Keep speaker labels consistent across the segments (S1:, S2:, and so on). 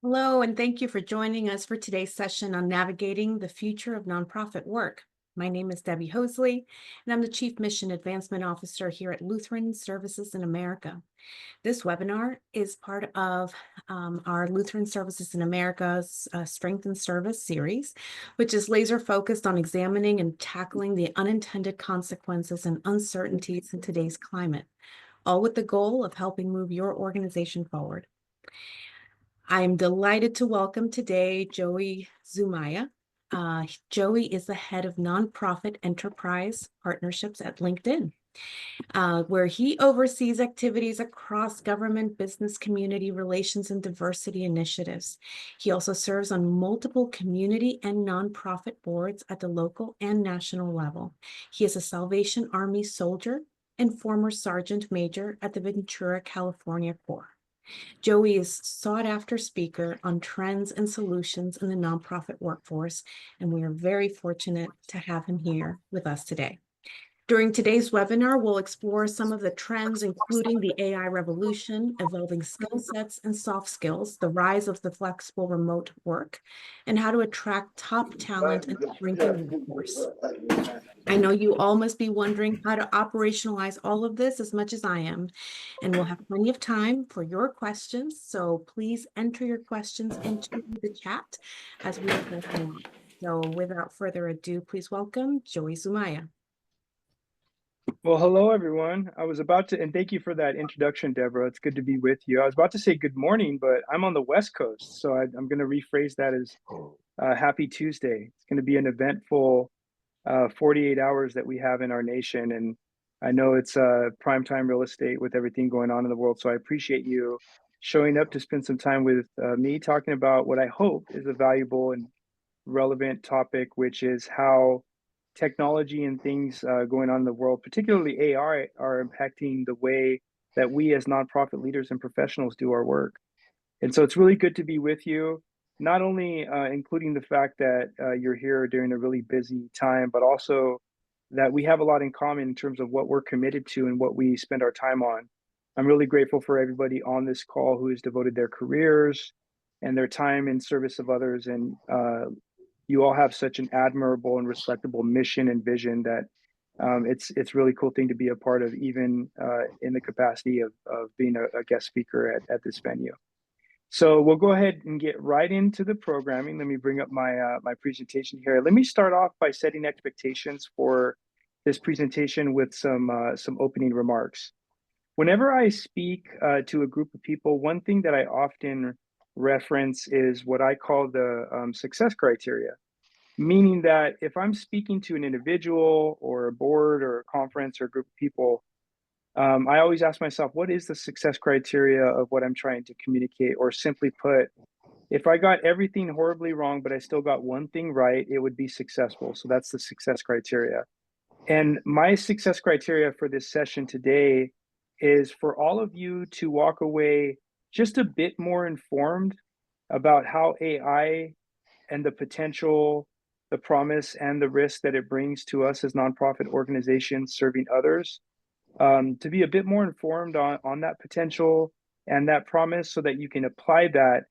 S1: Hello, and thank you for joining us for today's session on navigating the future of nonprofit work. My name is Debbie Hosley, and I'm the Chief Mission Advancement Officer here at Lutheran Services in America. This webinar is part of our Lutheran Services in America's Strength and Service series, which is laser focused on examining and tackling the unintended consequences and uncertainties in today's climate, all with the goal of helping move your organization forward. I am delighted to welcome today Joey Zumaya. Joey is the head of nonprofit enterprise partnerships at LinkedIn, where he oversees activities across government, business, community relations, and diversity initiatives. He also serves on multiple community and nonprofit boards at the local and national level. He is a Salvation Army soldier and former sergeant major at the Ventura, California Corps. Joey is sought-after speaker on trends and solutions in the nonprofit workforce, and we are very fortunate to have him here with us today. During today's webinar, we'll explore some of the trends, including the AI revolution, evolving skill sets and soft skills, the rise of the flexible remote work, and how to attract top talent in the shrinking workforce. I know you all must be wondering how to operationalize all of this as much as I am, and we'll have plenty of time for your questions. So please enter your questions into the chat as we go along. So without further ado, please welcome Joey Zumaya.
S2: Well, hello, everyone. And thank you for that introduction, Deborah. It's good to be with you. I was about to say good morning, but I'm on the West Coast, so I'm going to rephrase that as happy Tuesday. It's going to be an eventful 48 hours that we have in our nation. And I know it's primetime real estate with everything going on in the world. So I appreciate you showing up to spend some time with me talking about what I hope is a valuable and relevant topic, which is how technology and things going on in the world, particularly AI, are impacting the way that we as nonprofit leaders and professionals do our work. And so it's really good to be with you, not only including the fact that you're here during a really busy time, but also that we have a lot in common in terms of what we're committed to and what we spend our time on. I'm really grateful for everybody on this call who has devoted their careers and their time in service of others. And you all have such an admirable and respectable mission and vision that it's really cool thing to be a part of, even in the capacity of being a guest speaker at this venue. So we'll go ahead and get right into the programming. Let me bring up my my presentation here. Let me start off by setting expectations for this presentation with some opening remarks. Whenever I speak to a group of people, one thing that I often reference is what I call the success criteria, meaning that if I'm speaking to an individual or a board or a conference or a group of people, I always ask myself, what is the success criteria of what I'm trying to communicate? Or simply put, if I got everything horribly wrong, but I still got one thing right, it would be successful. So that's the success criteria. And my success criteria for this session today is for all of you to walk away just a bit more informed about how AI and the potential, the promise, and the risk that it brings to us as nonprofit organizations serving others, to be a bit more informed on that potential and that promise so that you can apply that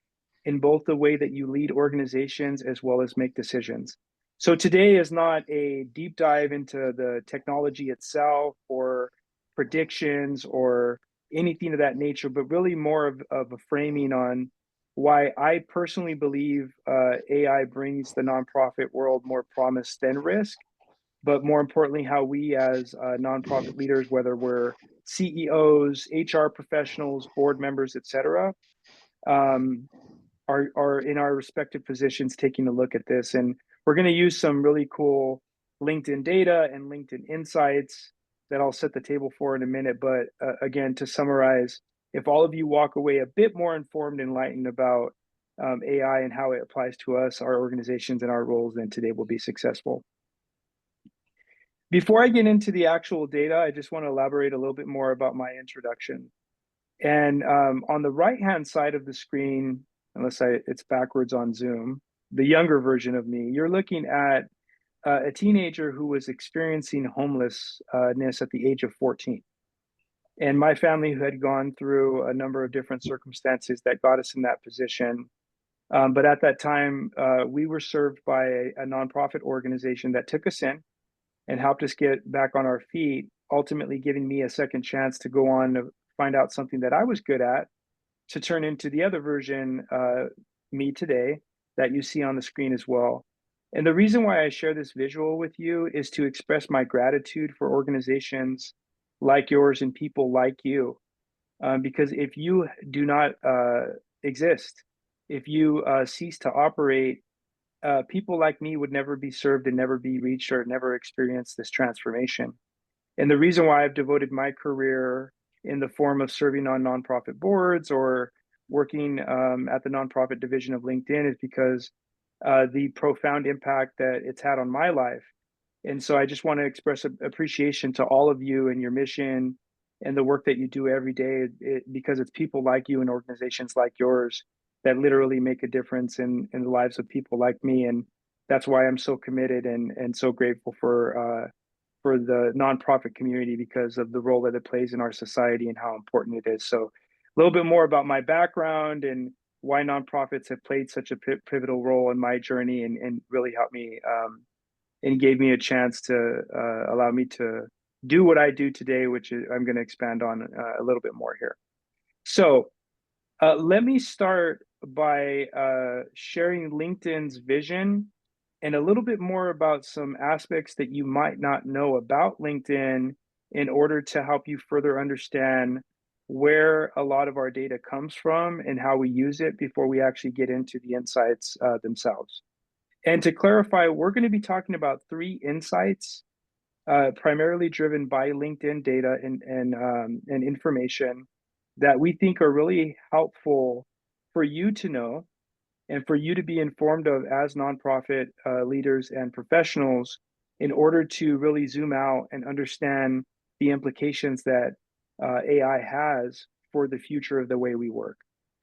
S2: in both the way that you lead organizations as well as make decisions. So today is not a deep dive into the technology itself or predictions or anything of that nature, but really more of a framing on why I personally believe AI brings the nonprofit world more promise than risk, but more importantly, how we as nonprofit leaders, whether we're CEOs, HR professionals, board members, et cetera, are in our respective positions taking a look at this. And we're going to use some really cool LinkedIn data and LinkedIn insights that I'll set the table for in a minute. But again, to summarize, if all of you walk away a bit more informed and enlightened about AI and how it applies to us, our organizations, and our roles, then today will be successful. Before I get into the actual data, I just want to elaborate a little bit more about my introduction. And on the right-hand side of the screen, unless it's backwards on Zoom, the younger version of me, you're looking at a teenager who was experiencing homelessness at the age of 14. And my family, who had gone through a number of different circumstances that got us in that position, But at that time, we were served by a nonprofit organization that took us in and helped us get back on our feet, ultimately giving me a second chance to go on to find out something that I was good at to turn into the other version, me today, that you see on the screen as well. And the reason why I share this visual with you is to express my gratitude for organizations like yours and people like you. Because if you do not exist, if you cease to operate, people like me would never be served and never be reached or never experience this transformation. And the reason why I've devoted my career in the form of serving on nonprofit boards or working at the nonprofit division of LinkedIn is because the profound impact that it's had on my life. And so I just want to express appreciation to all of you and your mission and the work that you do every day, because it's people like you and organizations like yours that literally make a difference in the lives of people like me. And that's why I'm so committed and so grateful for the nonprofit community because of the role that it plays in our society and how important it is. So a little bit more about my background and why nonprofits have played such a pivotal role in my journey and really helped me and gave me a chance to allow me to do what I do today, which I'm going to expand on a little bit more here. So let me start by sharing LinkedIn's vision and a little bit more about some aspects that you might not know about LinkedIn in order to help you further understand where a lot of our data comes from and how we use it before we actually get into the insights themselves. And to clarify, we're going to be talking about three insights, primarily driven by LinkedIn data and information that we think are really helpful for you to know and for you to be informed of as nonprofit leaders and professionals in order to really zoom out and understand the implications that AI has for the future of the way we work.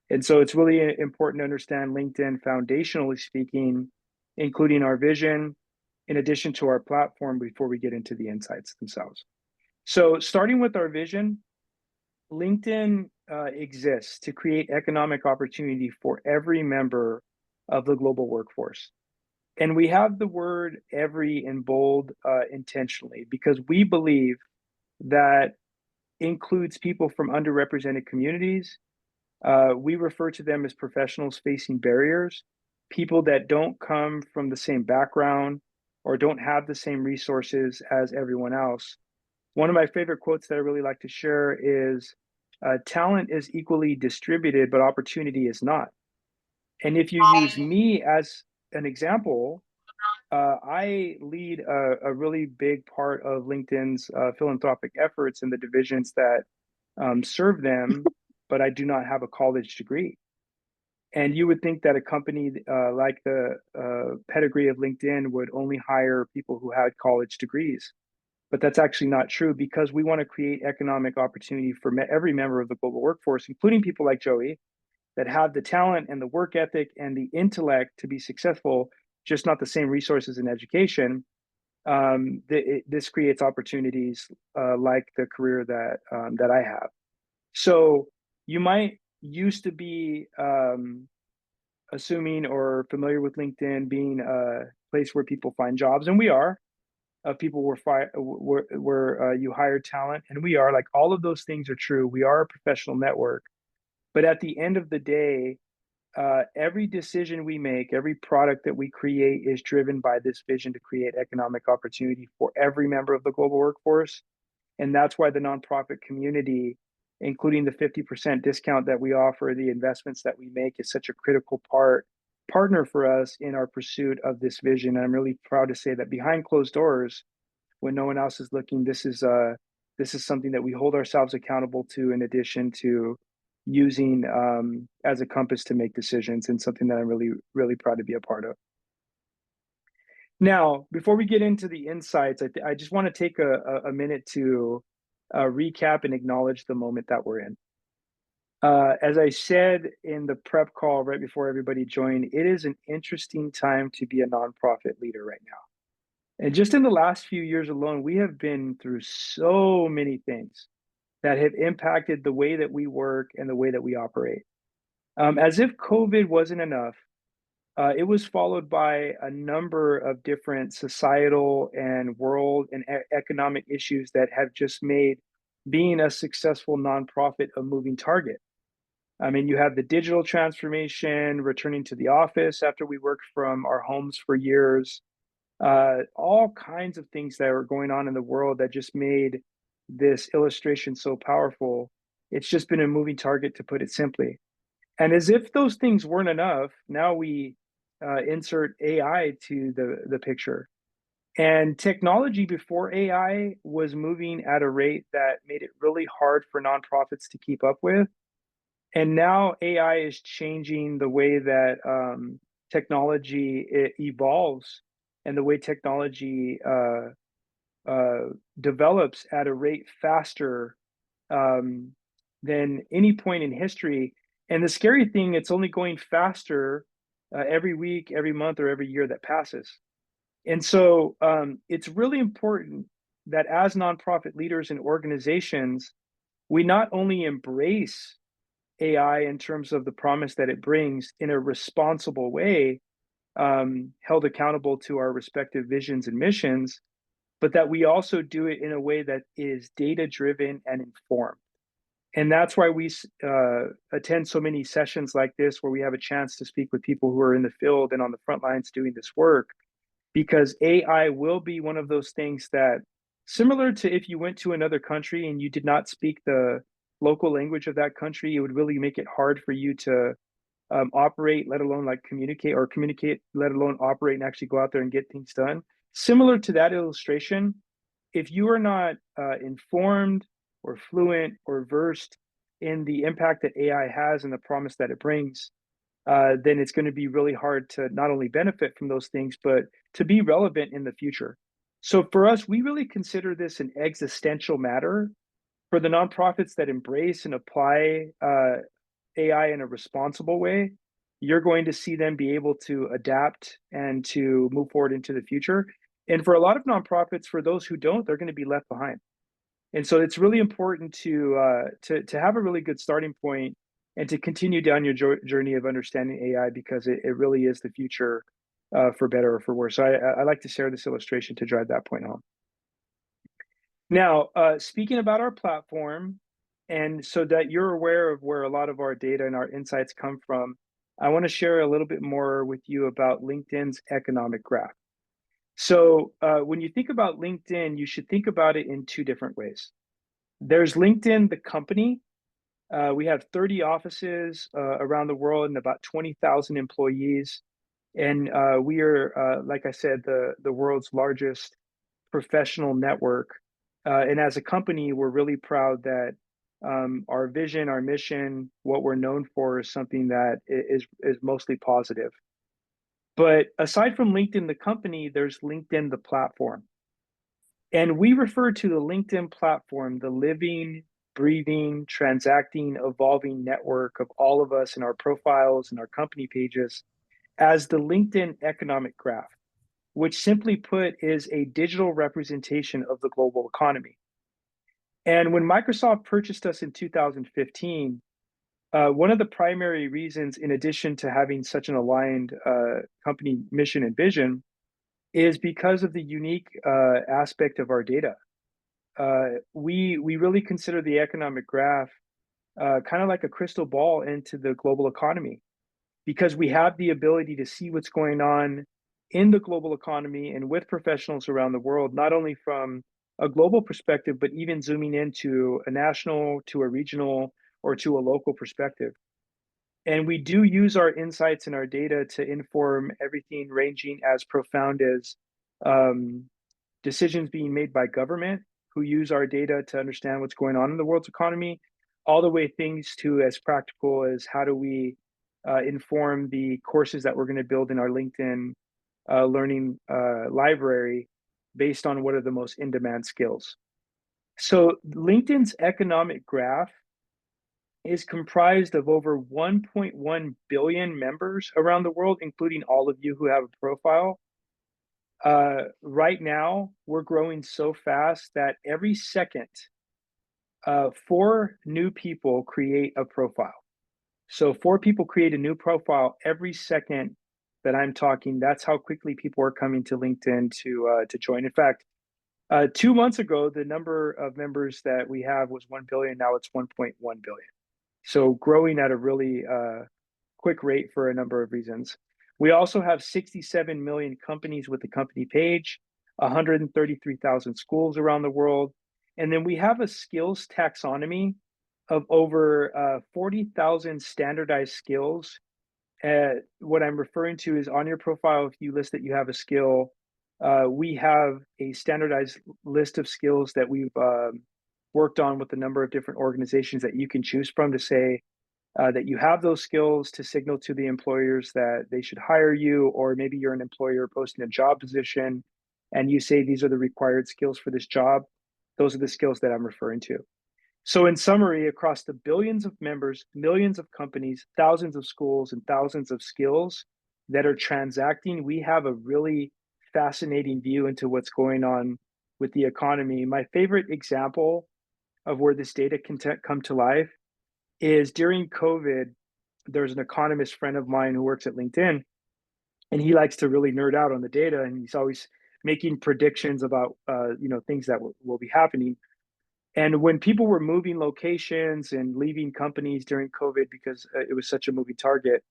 S2: And so it's really important to understand LinkedIn foundationally speaking, including our vision, in addition to our platform before we get into the insights themselves. So starting with our vision, LinkedIn exists to create economic opportunity for every member of the global workforce. And we have the word every in bold intentionally because we believe that includes people from underrepresented communities. We refer to them as professionals facing barriers, people that don't come from the same background or don't have the same resources as everyone else. One of my favorite quotes that I really like to share is talent is equally distributed, but opportunity is not. And if you use me as an example, I lead a really big part of LinkedIn's philanthropic efforts in the divisions that serve them, but I do not have a college degree. And you would think that a company like the pedigree of LinkedIn would only hire people who had college degrees. But that's actually not true because we want to create economic opportunity for every member of the global workforce, including people like Joey, that have the talent and the work ethic and the intellect to be successful, just not the same resources and education. This creates opportunities like the career that I have. So you might used to be assuming or familiar with LinkedIn being a place where people find jobs, and we are. People where you hire talent, and we are, like, all of those things are true. We are a professional network, but at the end of the day, every decision we make, every product that we create is driven by this vision to create economic opportunity for every member of the global workforce. And that's why the nonprofit community, including the 50% discount that we offer, the investments that we make, is such a critical partner for us in our pursuit of this vision. And I'm really proud to say that behind closed doors, when no one else is looking, this is something that we hold ourselves accountable to, in addition to using as a compass to make decisions, and something that I'm really, really proud to be a part of. Now, before we get into the insights, I just want to take a minute to recap and acknowledge the moment that we're in. As I said in the prep call right before everybody joined, it is an interesting time to be a nonprofit leader right now. And just in the last few years alone, we have been through so many things that have impacted the way that we work and the way that we operate. As if COVID wasn't enough, It was followed by a number of different societal and world and economic issues that have just made being a successful nonprofit a moving target. I mean, you have the digital transformation, returning to the office after we worked from our homes for years, all kinds of things that are going on in the world that just made this illustration so powerful. It's just been a moving target, to put it simply. And as if those things weren't enough, now we insert AI to the picture. And technology before AI was moving at a rate that made it really hard for nonprofits to keep up with. And now AI is changing the way that technology evolves and the way technology develops at a rate faster um, than any point in history. And the scary thing, it's only going faster every week, every month, or every year that passes. And so it's really important that as nonprofit leaders and organizations, we not only embrace AI in terms of the promise that it brings in a responsible way, held accountable to our respective visions and missions, but that we also do it in a way that is data driven and informed. And that's why we attend so many sessions like this, where we have a chance to speak with people who are in the field and on the front lines doing this work, because AI will be one of those things that, similar to if you went to another country and you did not speak the local language of that country, it would really make it hard for you to operate, let alone like communicate, or communicate, let alone operate and actually go out there and get things done. Similar to that illustration, if you are not informed or fluent or versed in the impact that AI has and the promise that it brings, then it's going to be really hard to not only benefit from those things, but to be relevant in the future. So for us, we really consider this an existential matter for the nonprofits that embrace and apply AI in a responsible way. You're going to see them be able to adapt and to move forward into the future. And for a lot of nonprofits, for those who don't, they're going to be left behind. And so it's really important to have a really good starting point and to continue down your journey of understanding AI, because it really is the future, for better or for worse. So I like to share this illustration to drive that point home. Now, speaking about our platform, and so that you're aware of where a lot of our data and our insights come from, I want to share a little bit more with you about LinkedIn's economic graph. So when you think about LinkedIn, you should think about it in two different ways. There's LinkedIn, the company. We have 30 offices around the world and about 20,000 employees. And we are, like I said, the world's largest professional network. And as a company, we're really proud that our vision, our mission, what we're known for is something that is mostly positive. But aside from LinkedIn, the company, there's LinkedIn, the platform. And we refer to the LinkedIn platform, the living, breathing, transacting, evolving network of all of us in our profiles and our company pages, as the LinkedIn economic graph, which simply put is a digital representation of the global economy. And when Microsoft purchased us in 2015, one of the primary reasons, in addition to having such an aligned company mission and vision, is because of the unique aspect of our data. We really consider the economic graph kind of like a crystal ball into the global economy, because we have the ability to see what's going on in the global economy and with professionals around the world, not only from a global perspective, but even zooming into a national, to a regional, or to a local perspective. And we do use our insights and our data to inform everything, ranging as profound as decisions being made by government, who use our data to understand what's going on in the world's economy, all the way things to as practical as how do we inform the courses that we're going to build in our LinkedIn learning library based on what are the most in-demand skills. So LinkedIn's economic graph is comprised of over 1.1 billion members around the world, including all of you who have a profile. Right now, we're growing so fast that every second, 4 new people create a profile. So 4 people create a new profile every second that I'm talking, that's how quickly people are coming to LinkedIn to join. In fact, 2 months ago, the number of members that we have was 1 billion. Now it's 1.1 billion. So growing at a really quick rate for a number of reasons. We also have 67 million companies with the company page, 133,000 schools around the world. And then we have a skills taxonomy of over 40,000 standardized skills. What I'm referring to is on your profile, if you list that you have a skill, we have a standardized list of skills that we've worked on with a number of different organizations that you can choose from to say that you have those skills to signal to the employers that they should hire you, or maybe you're an employer posting a job position and you say these are the required skills for this job. Those are the skills that I'm referring to. So in summary, across the billions of members, millions of companies, thousands of schools, and thousands of skills that are transacting, we have a really fascinating view into what's going on with the economy. My favorite example of where this data can come to life is during COVID. There's an economist friend of mine who works at LinkedIn, and he likes to really nerd out on the data, and he's always making predictions about things that will be happening. And when people were moving locations and leaving companies during COVID because it was such a moving target,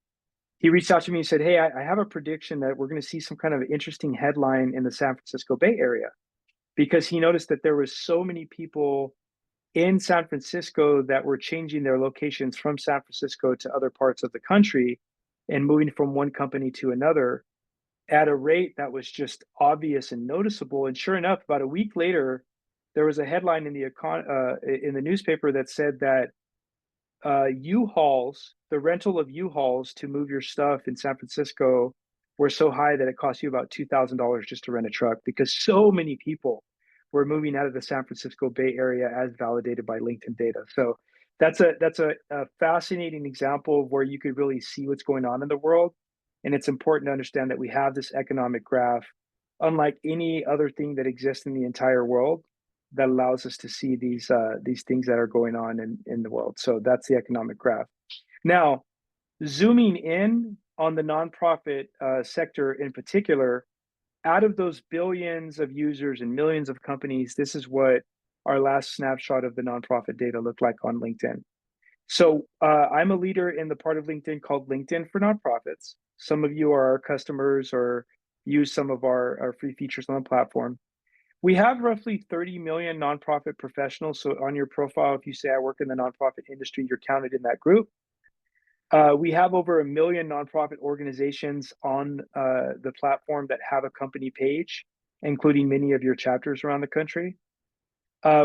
S2: he reached out to me and said, "Hey, I have a prediction that we're going to see some kind of interesting headline in the San Francisco Bay Area," because he noticed that there was so many people in San Francisco that were changing their locations from San Francisco to other parts of the country and moving from one company to another at a rate that was just obvious and noticeable. And sure enough, about a week later, there was a headline in the newspaper that said that U-Hauls, the rental of U-Hauls to move your stuff in San Francisco, were so high that it cost you about $2,000 just to rent a truck, because so many people were moving out of the San Francisco Bay Area, as validated by LinkedIn data. So that's a fascinating example of where you could really see what's going on in the world. And it's important to understand that we have this economic graph, unlike any other thing that exists in the entire world, that allows us to see these things that are going on in the world. So that's the economic graph. Now, zooming in on the nonprofit sector in particular, out of those billions of users and millions of companies, this is what our last snapshot of the nonprofit data looked like on LinkedIn. So I'm a leader in the part of LinkedIn called LinkedIn for Nonprofits. Some of you are our customers or use some of our free features on the platform. We have roughly 30 million nonprofit professionals. So on your profile, if you say I work in the nonprofit industry, you're counted in that group. We have over 1 million nonprofit organizations on the platform that have a company page, including many of your chapters around the country.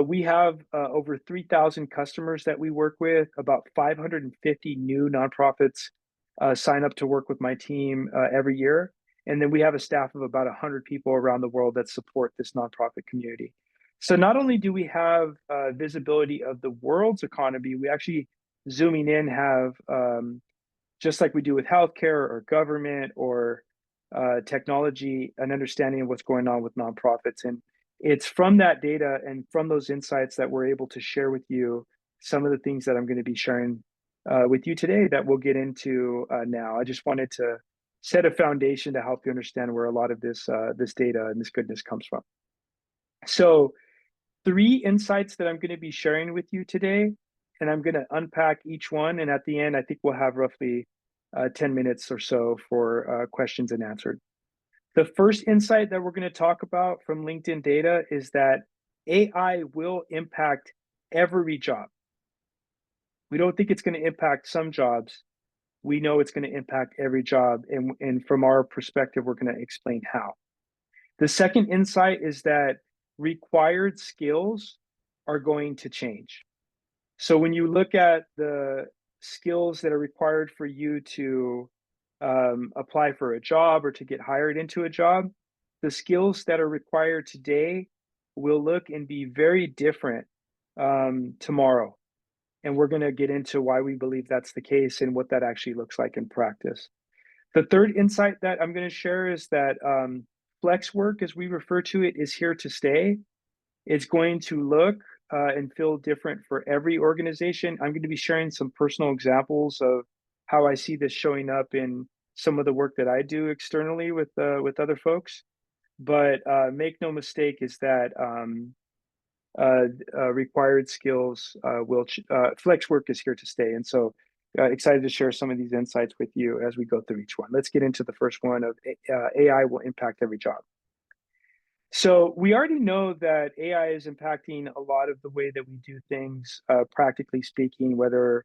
S2: We have over 3,000 customers that we work with. About 550 new nonprofits sign up to work with my team every year. And then we have a staff of about 100 people around the world that support this nonprofit community. So not only do we have visibility of the world's economy, we actually, zooming in, have, just like we do with healthcare or government or technology, an understanding of what's going on with nonprofits. And it's from that data and from those insights that we're able to share with you some of the things that I'm going to be sharing with you today that we'll get into now. I just wanted to set a foundation to help you understand where a lot of this data and this goodness comes from. So 3 insights that I'm going to be sharing with you today, and I'm going to unpack each one. And at the end, I think we'll have roughly 10 minutes or so for questions and answered. The first insight that we're going to talk about from LinkedIn data is that AI will impact every job. We don't think it's going to impact some jobs. We know it's going to impact every job. And from our perspective, we're going to explain how. The second insight is that required skills are going to change. So when you look at the skills that are required for you to apply for a job or to get hired into a job, the skills that are required today will look and be very different tomorrow. And we're going to get into why we believe that's the case and what that actually looks like in practice. The third insight that I'm going to share is that flex work, as we refer to it, is here to stay. It's going to look and feel different for every organization. I'm going to be sharing some personal examples of how I see this showing up in some of the work that I do externally with other folks. But make no mistake is that required skills flex work is here to stay. And so excited to share some of these insights with you as we go through each one. Let's get into the first one of AI will impact every job. So we already know that AI is impacting a lot of the way that we do things, practically speaking, whether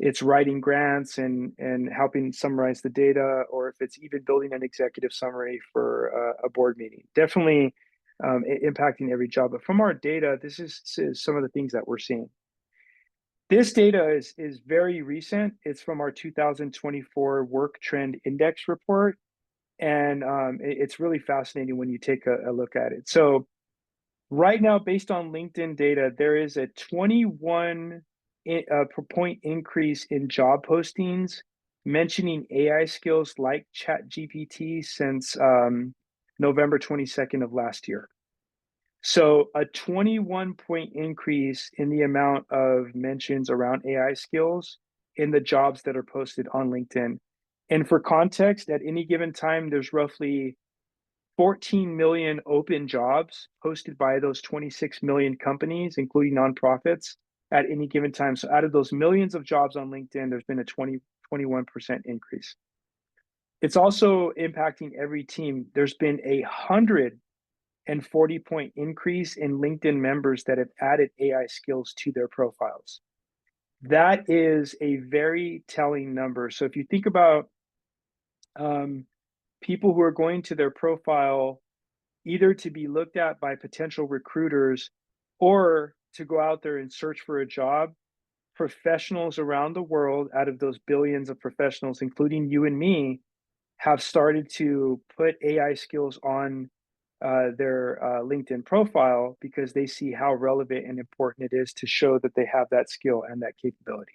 S2: it's writing grants and helping summarize the data, or if it's even building an executive summary for a board meeting. Definitely impacting every job. But from our data, this is some of the things that we're seeing. This data is very recent. It's from our 2024 Work Trend Index report. And it's really fascinating when you take a look at it. So right now, based on LinkedIn data, there is a 21 point increase in job postings mentioning AI skills like ChatGPT since November 22nd of last year. So a 21 point increase in the amount of mentions around AI skills in the jobs that are posted on LinkedIn. And for context, at any given time, there's roughly 14 million open jobs posted by those 26 million companies, including nonprofits, at any given time. So out of those millions of jobs on LinkedIn, there's been a 21% increase. It's also impacting every team. There's been 140 point increase in LinkedIn members that have added AI skills to their profiles. That is a very telling number. So if you think about people who are going to their profile either to be looked at by potential recruiters or to go out there and search for a job, professionals around the world, out of those billions of professionals, including you and me, have started to put AI skills on their LinkedIn profile because they see how relevant and important it is to show that they have that skill and that capability.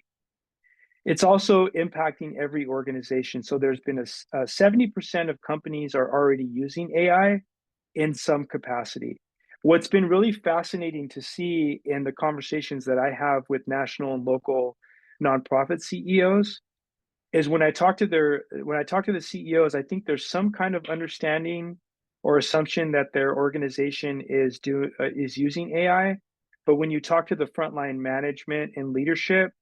S2: It's also impacting every organization. So there's been a 70% of companies are already using AI in some capacity. What's been really fascinating to see in the conversations that I have with national and local nonprofit CEOs is when I talk to the CEOs, I think there's some kind of understanding or assumption that their organization is using AI. But when you talk to the frontline management and leadership,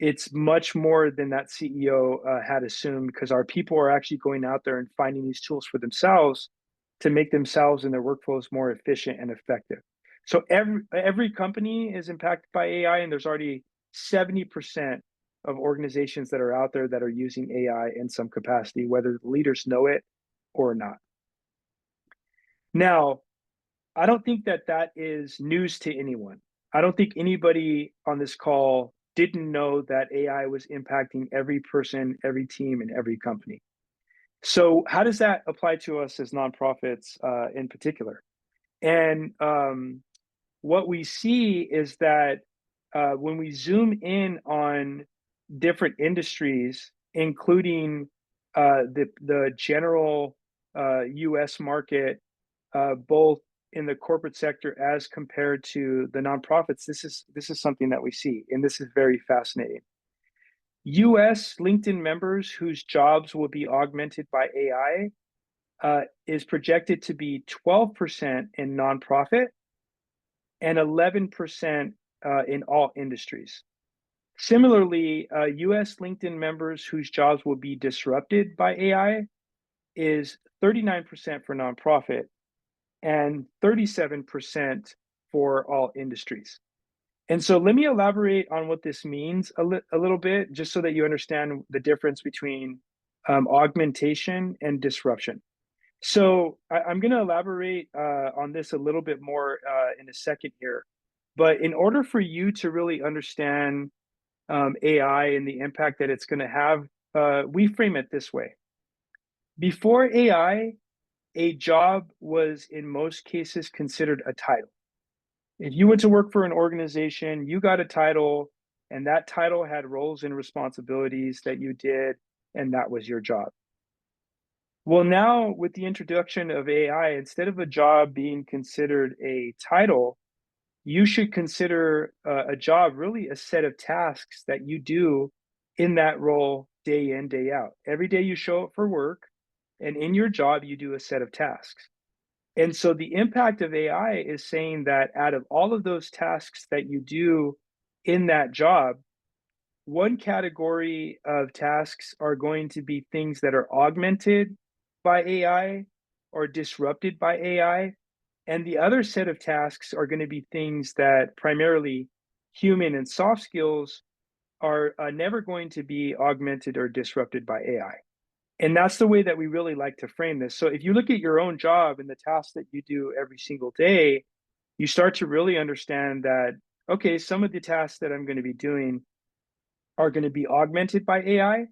S2: it's much more than that CEO had assumed, because our people are actually going out there and finding these tools for themselves to make themselves and their workflows more efficient and effective. So every company is impacted by AI, and there's already 70% of organizations that are out there that are using AI in some capacity, whether the leaders know it or not. Now, I don't think that is news to anyone. I don't think anybody on this call didn't know that AI was impacting every person, every team, and every company. So how does that apply to us as nonprofits in particular? And what we see is that when we zoom in on different industries, including the general US market, both in the corporate sector as compared to the nonprofits, this is something that we see, and this is very fascinating. US LinkedIn members whose jobs will be augmented by AI is projected to be 12% in nonprofit and 11% in all industries. Similarly, US LinkedIn members whose jobs will be disrupted by AI is 39% for nonprofit and 37% for all industries. And so let me elaborate on what this means a little bit, just so that you understand the difference between augmentation and disruption. So I'm going to elaborate on this a little bit more in a second here. But in order for you to really understand AI and the impact that it's going to have, we frame it this way. Before AI, a job was in most cases considered a title. If you went to work for an organization, you got a title, and that title had roles and responsibilities that you did, and that was your job. Well, now with the introduction of AI, instead of a job being considered a title, you should consider a job really a set of tasks that you do in that role day in, day out. Every day you show up for work, and in your job, you do a set of tasks. And so the impact of AI is saying that out of all of those tasks that you do in that job, one category of tasks are going to be things that are augmented by AI or disrupted by AI. And the other set of tasks are going to be things that primarily human and soft skills are never going to be augmented or disrupted by AI. And that's the way that we really like to frame this. So if you look at your own job and the tasks that you do every single day, you start to really understand that, okay, some of the tasks that I'm going to be doing are going to be augmented by AI,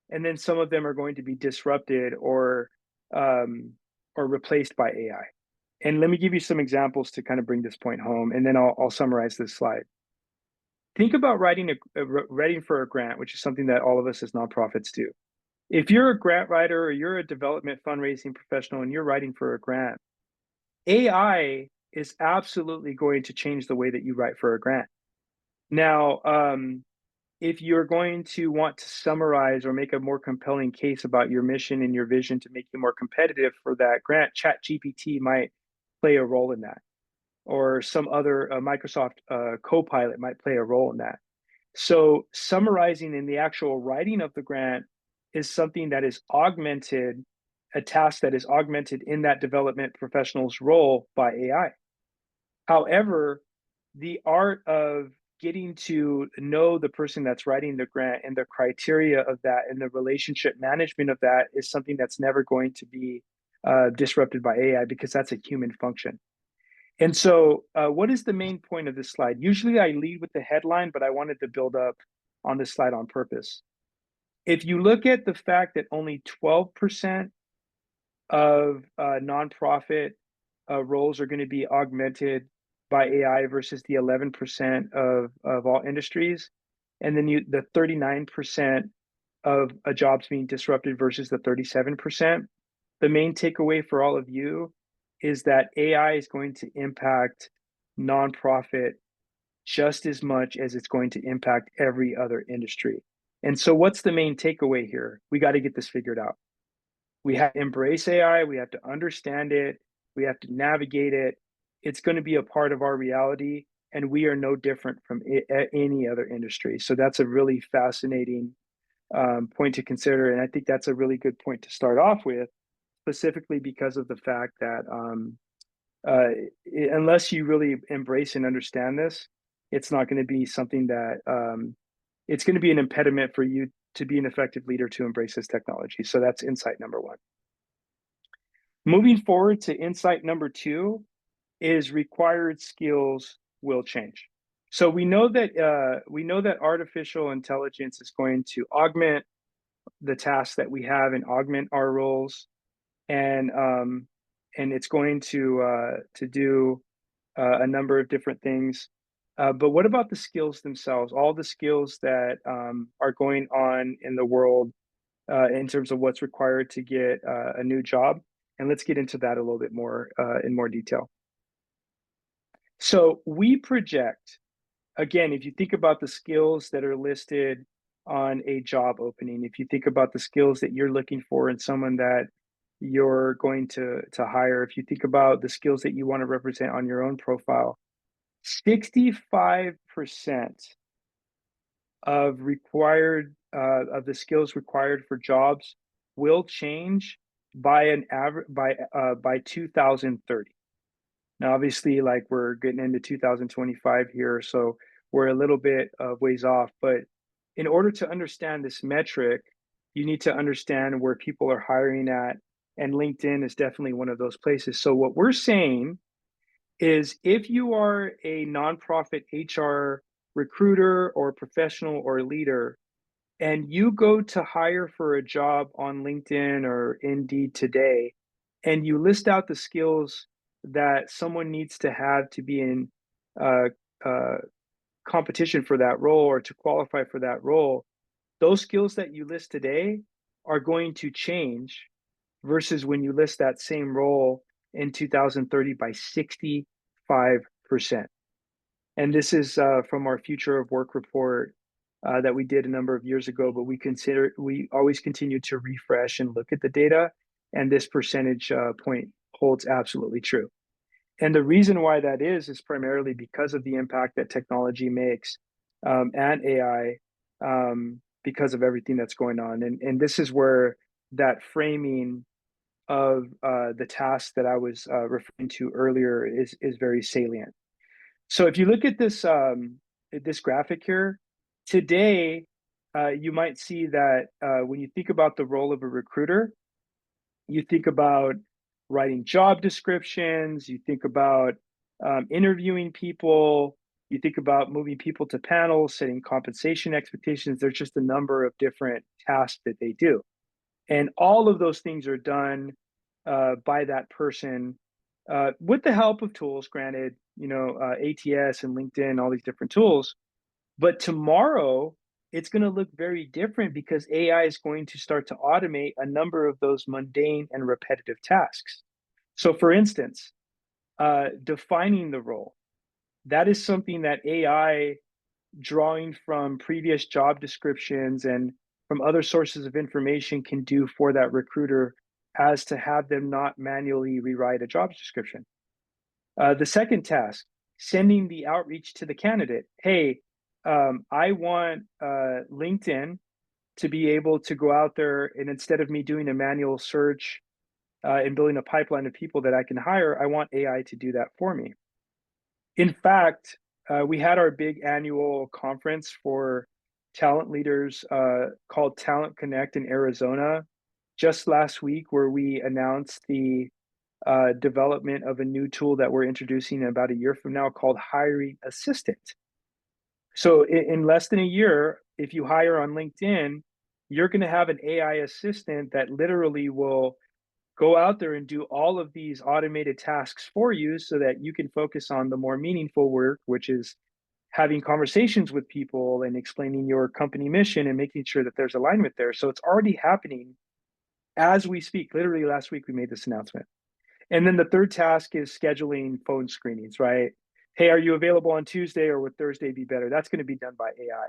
S2: and then some of them are going to be disrupted um, or replaced by AI. And let me give you some examples to kind of bring this point home, and then I'll summarize this slide. Think about writing for a grant, which is something that all of us as nonprofits do. If you're a grant writer or you're a development fundraising professional and you're writing for a grant, AI is absolutely going to change the way that you write for a grant. Now, if you're going to want to summarize or make a more compelling case about your mission and your vision to make you more competitive for that grant, ChatGPT might play a role in that, or some other Microsoft Copilot might play a role in that. So summarizing in the actual writing of the grant is something that is augmented, a task that is augmented in that development professional's role by AI. However, the art of getting to know the person that's writing the grant and the criteria of that and the relationship management of that is something that's never going to be disrupted by AI, because that's a human function. And so what is the main point of this slide? Usually I lead with the headline, but I wanted to build up on this slide on purpose. If you look at the fact that only 12% of nonprofit roles are going to be augmented by AI versus the 11% of all industries, and then the 39% of jobs being disrupted versus the 37%, the main takeaway for all of you is that AI is going to impact nonprofit just as much as it's going to impact every other industry. And so what's the main takeaway here? We got to get this figured out. We have to embrace AI. We have to understand it. We have to navigate it. It's going to be a part of our reality, and we are no different from any other industry. So that's a really fascinating point to consider. And I think that's a really good point to start off with, specifically because of the fact that unless you really embrace and understand this, it's not going to be something that it's going to be an impediment for you to be an effective leader to embrace this technology. So that's insight number one. Moving forward to insight number two is required skills will change. So we know that artificial intelligence is going to augment the tasks that we have and augment our roles, and it's going to do a number of different things. But what about the skills themselves? All the skills that are going on in the world in terms of what's required to get a new job. And let's get into that a little bit more in more detail. So we project, again, if you think about the skills that are listed on a job opening, if you think about the skills that you're looking for in someone that you're going to hire, if you think about the skills that you want to represent on your own profile, 65% of the skills required for jobs will change by an average by 2030. Now, obviously, like we're getting into 2025 here, so we're a little bit of ways off. But in order to understand this metric, you need to understand where people are hiring at, and LinkedIn is definitely one of those places. So what we're saying is, if you are a nonprofit HR recruiter or professional or leader, and you go to hire for a job on LinkedIn or Indeed today, and you list out the skills that someone needs to have to be in competition for that role or to qualify for that role, those skills that you list today are going to change versus when you list that same role in 2030 by 65%. And this is from our Future of Work report that we did a number of years ago, but we always continue to refresh and look at the data, and this percentage point holds absolutely true. And the reason why that is primarily because of the impact that technology makes and AI, because of everything that's going on. And this is where that framing of the task that I was referring to earlier is very salient. So if you look at this graphic here, today, you might see that when you think about the role of a recruiter, you think about writing job descriptions, you think about interviewing people, you think about moving people to panels, setting compensation expectations. There's just a number of different tasks that they do. And all of those things are done by that person with the help of tools, granted, ATS and LinkedIn, all these different tools. But tomorrow, it's going to look very different because AI is going to start to automate a number of those mundane and repetitive tasks. So, for instance, defining the role, that is something that AI, drawing from previous job descriptions and from other sources of information, can do for that recruiter as to have them not manually rewrite a job description. The second task, sending the outreach to the candidate. Hey, I want LinkedIn to be able to go out there, and instead of me doing a manual search and building a pipeline of people that I can hire, I want AI to do that for me. In fact, we had our big annual conference for talent leaders called Talent Connect in Arizona just last week, where we announced the development of a new tool that we're introducing about a year from now called Hiring Assistant. So in less than a year, if you hire on LinkedIn, you're going to have an AI assistant that literally will go out there and do all of these automated tasks for you so that you can focus on the more meaningful work, which is having conversations with people and explaining your company mission and making sure that there's alignment there. So it's already happening as we speak. Literally last week, we made this announcement. And then the third task is scheduling phone screenings, right? Hey, are you available on Tuesday, or would Thursday be better? That's going to be done by AI.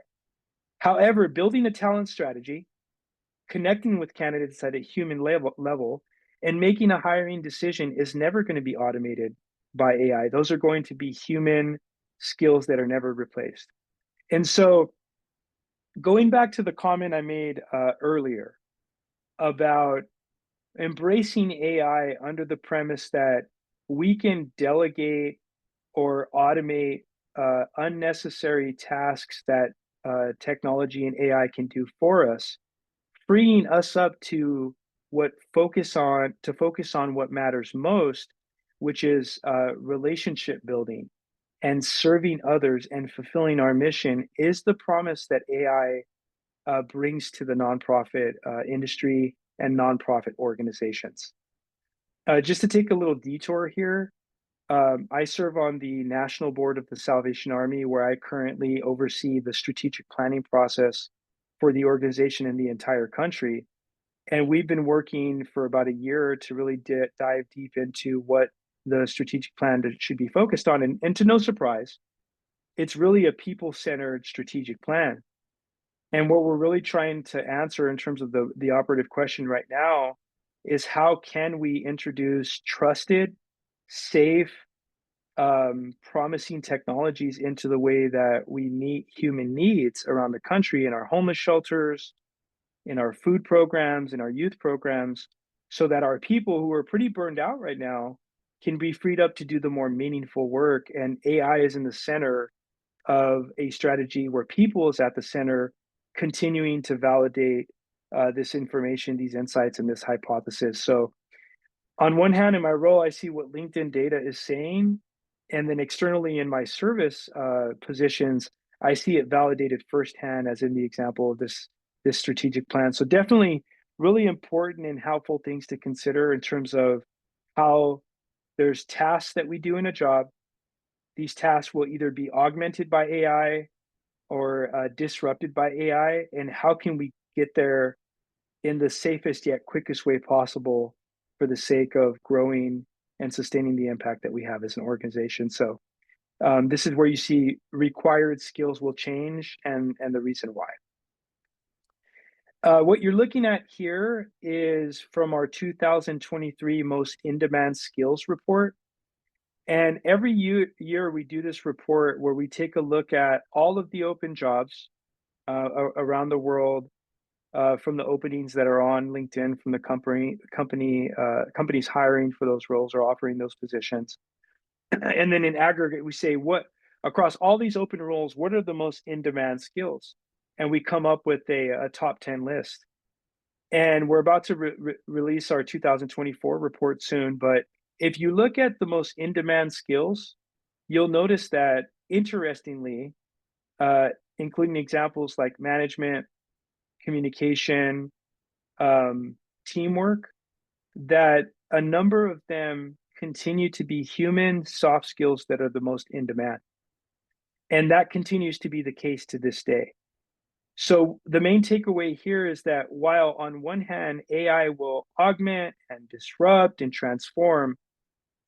S2: However, building a talent strategy, connecting with candidates at a human level, and making a hiring decision is never going to be automated by AI. Those are going to be human skills that are never replaced. And so, going back to the comment I made earlier about embracing AI under the premise that we can delegate or automate unnecessary tasks that technology and AI can do for us, freeing us up to focus on what matters most, which is relationship building and serving others and fulfilling our mission, is the promise that AI brings to the nonprofit industry and nonprofit organizations. Just to take a little detour here, I serve on the National Board of the Salvation Army, where I currently oversee the strategic planning process for the organization in the entire country. And we've been working for about a year to really dive deep into what the strategic plan should be focused on. And to no surprise, it's really a people-centered strategic plan. And what we're really trying to answer in terms of the operative question right now is, how can we introduce trusted, safe, promising technologies into the way that we meet human needs around the country, in our homeless shelters, in our food programs, in our youth programs, so that our people who are pretty burned out right now can be freed up to do the more meaningful work. And AI is in the center of a strategy where people is at the center, continuing to validate this information, these insights, and this hypothesis. So on one hand, in my role, I see what LinkedIn data is saying. And then externally in my service positions, I see it validated firsthand, as in the example of this strategic plan. So definitely really important and helpful things to consider in terms of how there's tasks that we do in a job. These tasks will either be augmented by AI or disrupted by AI, and how can we get there in the safest yet quickest way possible for the sake of growing and sustaining the impact that we have as an organization. So This is where you see required skills will change and the reason why. What you're looking at here is from our 2023 Most In-Demand Skills Report. And every year we do this report where we take a look at all of the open jobs around the world, from the openings that are on LinkedIn, from the companies hiring for those roles or offering those positions. And then in aggregate, we say what across all these open roles, what are the most in-demand skills? And we come up with a top 10 list. And we're about to release our 2024 report soon. But if you look at the most in-demand skills, you'll notice that, interestingly, including examples like management, communication, teamwork, that a number of them continue to be human soft skills that are the most in demand. And that continues to be the case to this day. So the main takeaway here is that while on one hand, AI will augment and disrupt and transform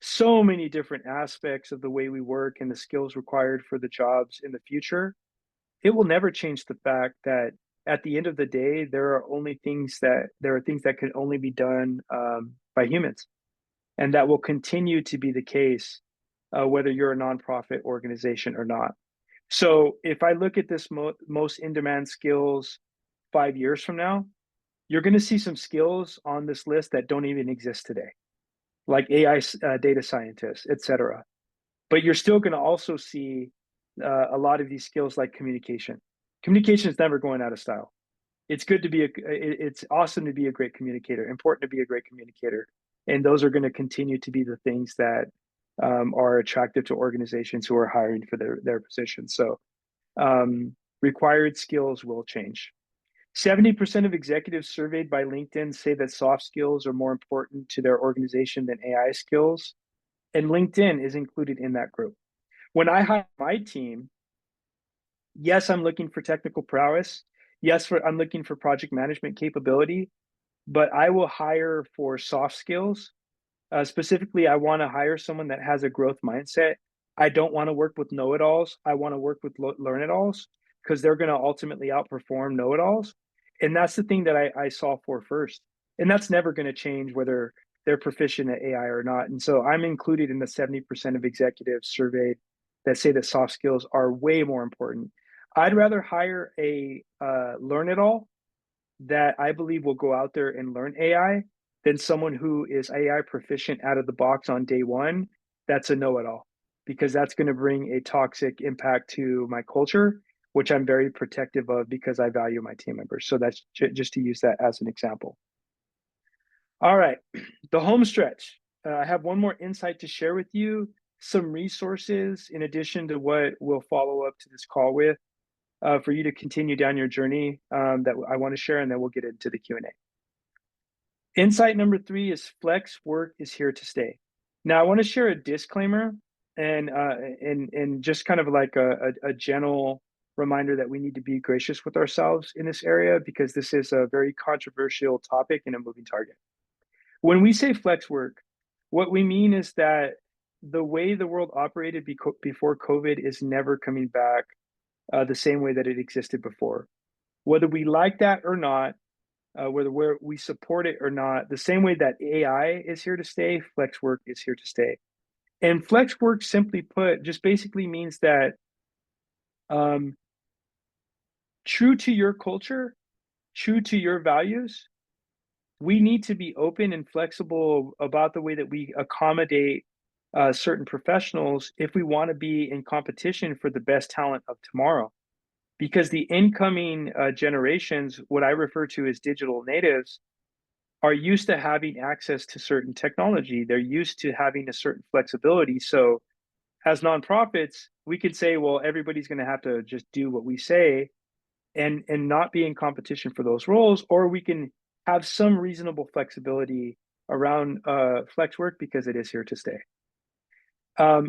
S2: so many different aspects of the way we work and the skills required for the jobs in the future, it will never change the fact that at the end of the day, there are things that can only be done by humans. And that will continue to be the case, whether you're a nonprofit organization or not. So if I look at this most in-demand skills 5 years from now, you're going to see some skills on this list that don't even exist today, like AI data scientists, et cetera. But you're still going to also see a lot of these skills like communication. Communication is never going out of style. It's good to be it's awesome to be a great communicator, important to be a great communicator. And those are going to continue to be the things that are attractive to organizations who are hiring for their positions. So required skills will change. 70% of executives surveyed by LinkedIn say that soft skills are more important to their organization than AI skills. And LinkedIn is included in that group. When I hire my team, yes, I'm looking for technical prowess. Yes, I'm looking for project management capability, but I will hire for soft skills. Specifically, I want to hire someone that has a growth mindset. I don't want to work with know-it-alls. I want to work with learn-it-alls because they're going to ultimately outperform know-it-alls. And that's the thing that I saw for first. And that's never going to change whether they're proficient at AI or not. And so I'm included in the 70% of executives surveyed that say that soft skills are way more important. I'd rather hire a learn-it-all that I believe will go out there and learn AI than someone who is AI proficient out of the box on day one. That's a know-it-all, because that's going to bring a toxic impact to my culture, which I'm very protective of because I value my team members. So that's just to use that as an example. All right, the home stretch. I have one more insight to share with you, some resources in addition to what we'll follow up to this call with, for you to continue down your journey that I want to share, and then we'll get into the Q&A. Insight number 3 is flex work is here to stay. Now, I want to share a disclaimer and just kind of like a general reminder that we need to be gracious with ourselves in this area, because this is a very controversial topic and a moving target. When we say flex work, what we mean is that the way the world operated before COVID is never coming back the same way that it existed before. Whether we like that or not, whether we support it or not, the same way that AI is here to stay, flex work is here to stay. And flex work, simply put, just basically means that true to your culture, true to your values, we need to be open and flexible about the way that we accommodate certain professionals if we want to be in competition for the best talent of tomorrow. Because the incoming generations, what I refer to as digital natives, are used to having access to certain technology. They're used to having a certain flexibility. So as nonprofits, we could say, well, everybody's going to have to just do what we say and not be in competition for those roles, or we can have some reasonable flexibility around flex work because it is here to stay.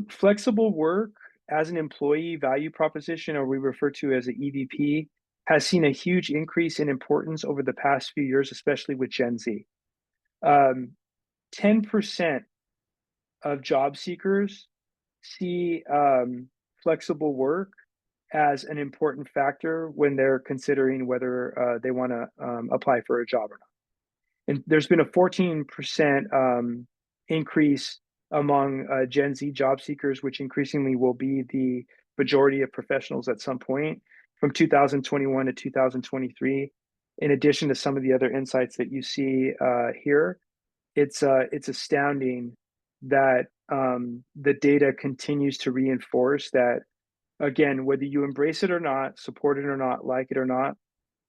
S2: Flexible work as an employee value proposition, or we refer to as an EVP, has seen a huge increase in importance over the past few years, especially with Gen Z. 10% of job seekers see flexible work as an important factor when they're considering whether they want to apply for a job or not. And there's been a 14% increase among Gen Z job seekers, which increasingly will be the majority of professionals at some point from 2021 to 2023. In addition to some of the other insights that you see here, it's astounding that the data continues to reinforce that, again, whether you embrace it or not, support it or not, like it or not,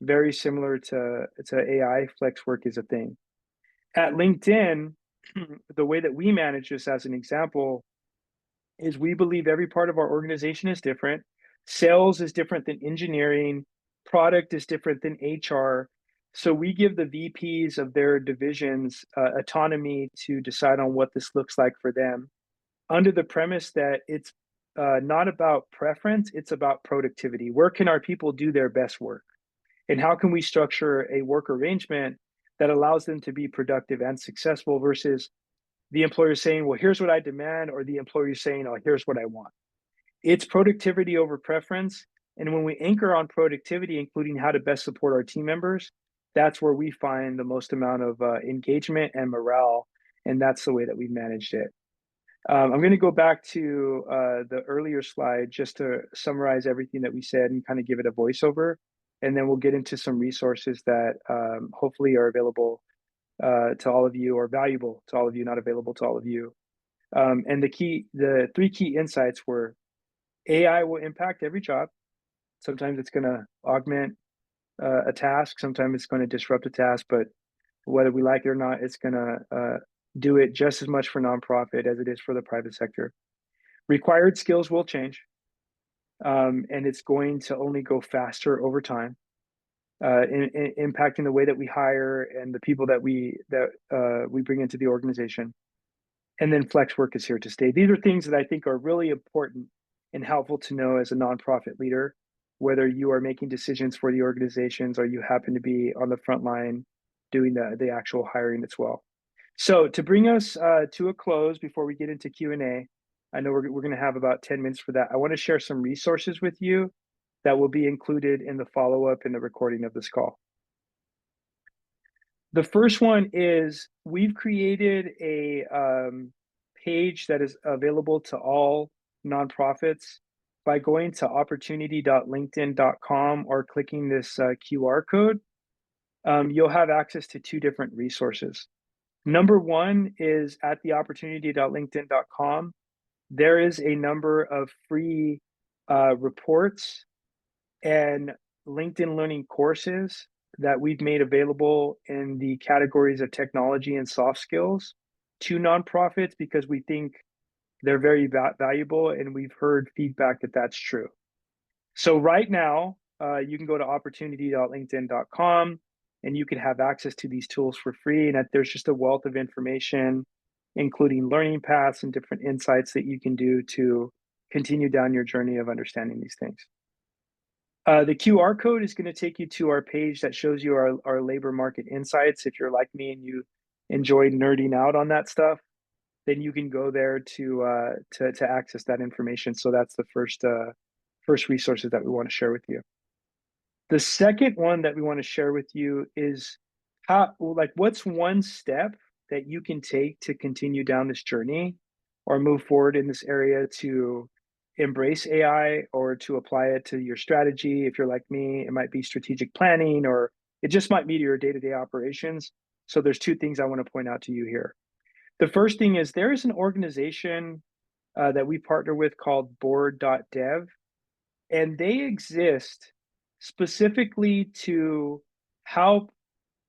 S2: very similar to AI, flex work is a thing. At LinkedIn, the way that we manage this as an example is we believe every part of our organization is different. Sales is different than engineering, product is different than HR. So we give the VPs of their divisions autonomy to decide on what this looks like for them, under the premise that it's not about preference, it's about productivity. Where can our people do their best work? And how can we structure a work arrangement that allows them to be productive and successful versus the employer saying, well, here's what I demand, or the employer saying, oh, here's what I want. It's productivity over preference. And when we anchor on productivity, including how to best support our team members, that's where we find the most amount of engagement and morale. And that's the way that we've managed it. I'm going to go back to the earlier slide just to summarize everything that we said and kind of give it a voiceover. And then we'll get into some resources that hopefully are available to all of you, or valuable to all of you, not available to all of you. And the three key insights were: AI will impact every job. Sometimes it's going to augment a task. Sometimes it's going to disrupt a task, but whether we like it or not, it's going to do it just as much for nonprofit as it is for the private sector. Required skills will change, and it's going to only go faster over time, impacting the way that we hire and the people that we bring into the organization. And then flex work is here to stay. These are things that I think are really important and helpful to know as a nonprofit leader, whether you are making decisions for the organizations or you happen to be on the front line doing the actual hiring as well. So to bring us to a close before we get into Q&A, I know we're going to have about 10 minutes for that. I want to share some resources with you that will be included in the follow-up in the recording of this call. The first one is we've created a page that is available to all nonprofits by going to opportunity.linkedin.com or clicking this QR code. You'll have access to two different resources. Number one is at the opportunity.linkedin.com. There is a number of free reports and LinkedIn Learning courses that we've made available in the categories of technology and soft skills to nonprofits because we think they're very valuable, and we've heard feedback that that's true. So right now, you can go to opportunity.linkedin.com and you can have access to these tools for free. And there's just a wealth of information, including learning paths and different insights that you can do to continue down your journey of understanding these things. The QR code is going to take you to our page that shows you our labor market insights. If you're like me and you enjoy nerding out on that stuff, then you can go there to access that information. So that's the first resources that we want to share with you. The second one that we want to share with you is what's one step that you can take to continue down this journey or move forward in this area to embrace AI or to apply it to your strategy. If you're like me, it might be strategic planning, or it just might be to your day-to-day operations. So there's two things I want to point out to you here. The first thing is there is an organization that we partner with called board.dev, and they exist specifically to help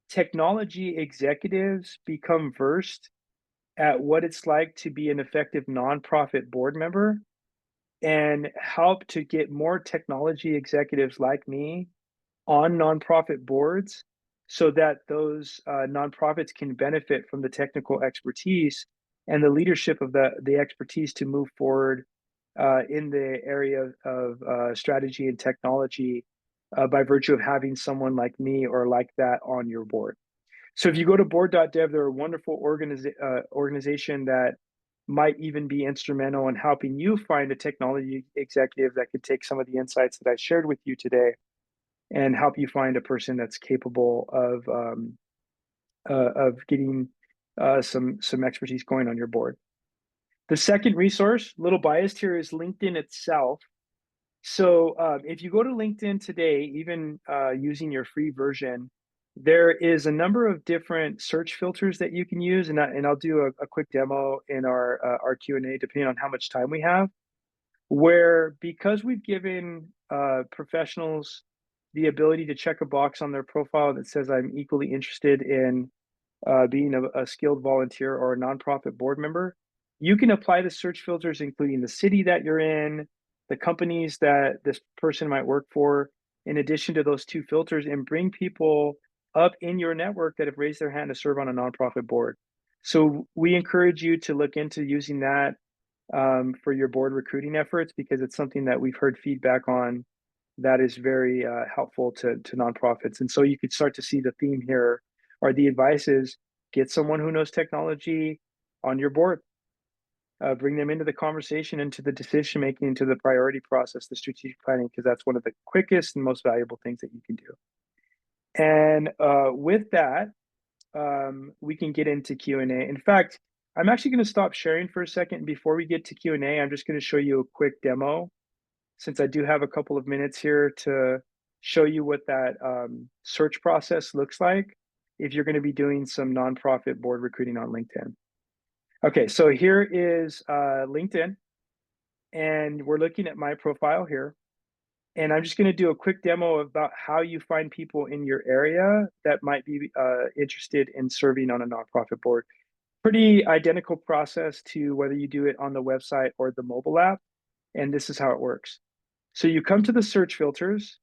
S2: technology executives become versed at what it's like to be an effective nonprofit board member and help to get more technology executives like me on nonprofit boards so that those nonprofits can benefit from the technical expertise and the leadership of the expertise to move forward in the area of strategy and technology by virtue of having someone like me or like that on your board. So if you go to board.dev, they're a wonderful organization that might even be instrumental in helping you find a technology executive that could take some of the insights that I shared with you today and help you find a person that's capable of getting some expertise going on your board. The second resource, a little biased here, is LinkedIn itself. So if you go to LinkedIn today, even using your free version, there is a number of different search filters that you can use, and I'll do a quick demo in our Q&A, depending on how much time we have, where because we've given professionals the ability to check a box on their profile that says I'm equally interested in being a skilled volunteer or a nonprofit board member, you can apply the search filters, including the city that you're in, the companies that this person might work for, in addition to those two filters, and bring people up in your network that have raised their hand to serve on a nonprofit board. So we encourage you to look into using that for your board recruiting efforts, because it's something that we've heard feedback on that is very helpful to nonprofits. And so you could start to see the theme here, or the advice is get someone who knows technology on your board. Bring them into the conversation, into the decision making, into the priority process, the strategic planning, because that's one of the quickest and most valuable things that you can do. And with that, we can get into Q&A. In fact, I'm actually going to stop sharing for a second. Before we get to Q&A, I'm just going to show you a quick demo, since I do have a couple of minutes here to show you what that search process looks like if you're going to be doing some nonprofit board recruiting on LinkedIn. Okay, so here is LinkedIn, and we're looking at my profile here. And I'm just going to do a quick demo about how you find people in your area that might be interested in serving on a nonprofit board. Pretty identical process to whether you do it on the website or the mobile app. And this is how it works. So you come to the search filters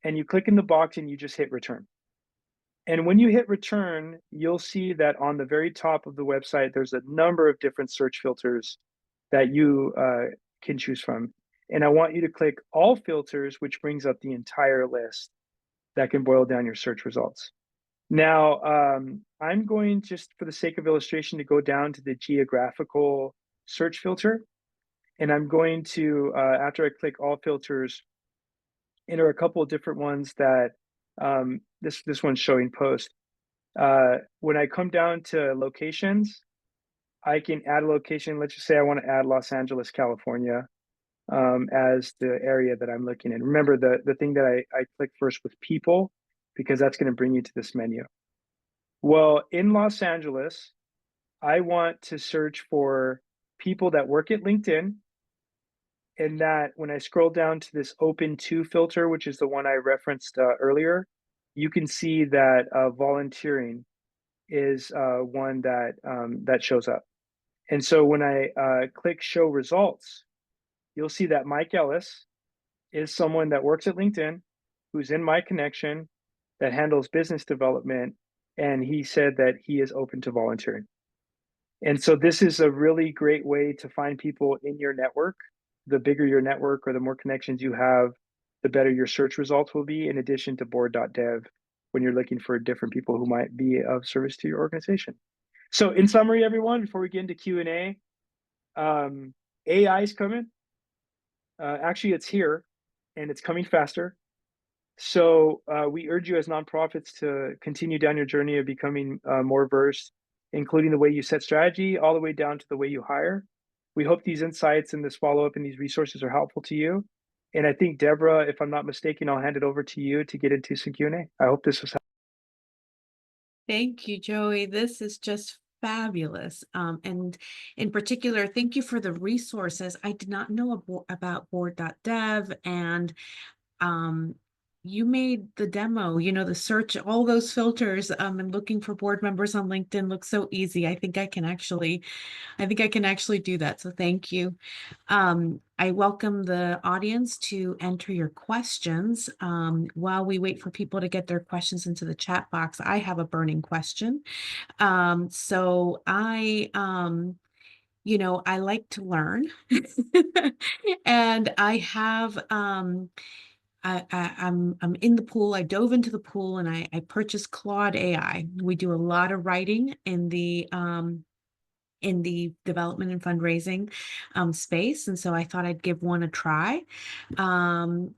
S2: and you click in the box and you just hit return. And when you hit return, you'll see that on the very top of the website, there's a number of different search filters that you can choose from. And I want you to click all filters, which brings up the entire list that can boil down your search results. Now, I'm going, just for the sake of illustration, to go down to the geographical search filter. And I'm going to, after I click all filters, enter a couple of different ones that this one's showing post. When I come down to locations, I can add a location. Let's just say I want to add Los Angeles, California, as the area that I'm looking in. Remember, the thing that I click first was people, because that's going to bring you to this menu. Well, in Los Angeles, I want to search for people that work at LinkedIn, and that when I scroll down to this open to filter, which is the one I referenced earlier, you can see that volunteering is one that that shows up. And so when I click show results, you'll see that Mike Ellis is someone that works at LinkedIn, who's in my connection, that handles business development, and he said that he is open to volunteering. And so this is a really great way to find people in your network. The bigger your network or the more connections you have, the better your search results will be, in addition to board.dev, when you're looking for different people who might be of service to your organization. So in summary, everyone, before we get into Q&A, AI is coming. Actually, it's here, and it's coming faster. So we urge you as nonprofits to continue down your journey of becoming more versed, including the way you set strategy, all the way down to the way you hire. We hope these insights and this follow-up and these resources are helpful to you. And I think, Deborah, if I'm not mistaken, I'll hand it over to you to get into some Q&A. I hope this was helpful.
S1: Thank you, Joey. This is just fabulous. And in particular, thank you for the resources. I did not know about board.dev, and you made the demo, the search, all those filters, and looking for board members on LinkedIn look so easy. I think I can actually do that. So thank you. I welcome the audience to enter your questions. While we wait for people to get their questions into the chat box, I have a burning question. So I like to learn, and I have, I'm in the pool. I dove into the pool and I purchased Claude AI. We do a lot of writing in the in the development and fundraising space. And so I thought I'd give one a try. And